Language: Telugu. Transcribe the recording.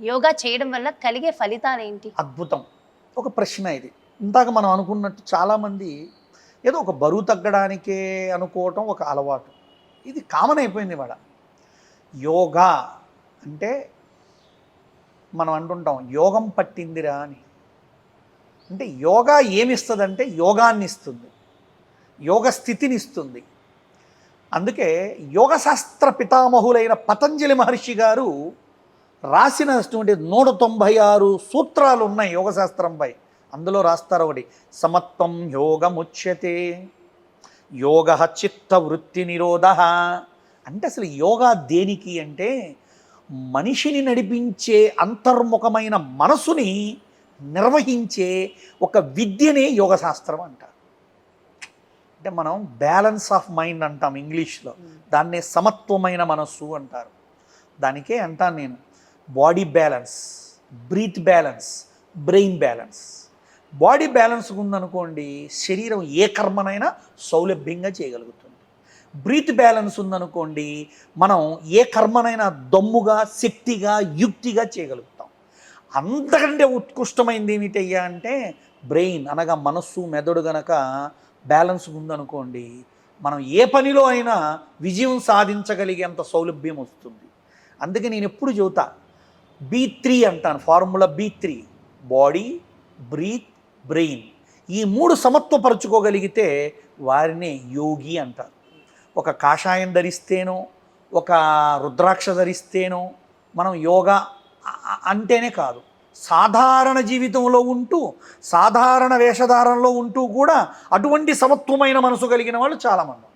యోగా చేయడం వల్ల కలిగే ఫలితాలు ఏంటి? అద్భుతం. ఒక ప్రశ్న ఇది. ఇందాక మనం అనుకున్నట్టు చాలామంది ఏదో ఒక బరువు తగ్గడానికే అనుకోవటం ఒక అలవాటు. ఇది కామన్ అయిపోయింది ఇవాళ. యోగా అంటే మనం అంటుంటాం యోగం పట్టిందిరా అని. అంటే యోగా ఏమిస్తుందంటే యోగాన్ని ఇస్తుంది, యోగ స్థితిని ఇస్తుంది. అందుకే యోగశాస్త్ర పితామహులైన పతంజలి మహర్షి గారు రాసినటువంటి 196 సూత్రాలు ఉన్నాయి యోగశాస్త్రంపై. అందులో రాస్తారు ఒకటి, సమత్వం యోగముచ్యతే, యోగ చిత్త వృత్తి నిరోధ. అంటే అసలు యోగా దేనికి అంటే మనిషిని నడిపించే అంతర్ముఖమైన మనసుని నిర్వహించే ఒక విద్యనే యోగశాస్త్రం అంటారు. అంటే మనం బ్యాలెన్స్ ఆఫ్ మైండ్ అంటాం ఇంగ్లీష్లో, దాన్నే సమత్వమైన మనస్సు అంటారు. దానికే అంటాను నేను body balance, breath balance, brain balance. Body balance ఉందనుకోండి శరీరం ఏ కర్మనైనా సౌలభ్యంగా చేయగలుగుతుంది. బ్రీత్ బ్యాలెన్స్ ఉందనుకోండి మనం ఏ కర్మనైనా దమ్ముగా, శక్తిగా, యుక్తిగా చేయగలుగుతాం. అంతకంటే ఉత్కృష్టమైంది ఏమిటయ్యా అంటే బ్రెయిన్ అనగా మనస్సు, మెదడు గనక బ్యాలెన్స్ ఉందనుకోండి మనం ఏ పనిలో అయినా విజయం సాధించగలిగేంత సౌలభ్యం వస్తుంది. అందుకే నేను ఎప్పుడు చెబుతా B3 అంటాను, formula B3, body, breath, brain. ఈ 3 సమత్వపరచుకోగలిగితే వారినే యోగి అంటారు. ఒక కాషాయం ధరిస్తేనో ఒక రుద్రాక్ష ధరిస్తేనో మనం యోగా అంటేనే కాదు, సాధారణ జీవితంలో ఉంటూ సాధారణ వేషధారణలో ఉంటూ కూడా అటువంటి సమత్వమైన మనసు కలిగిన వాళ్ళు చాలామంది.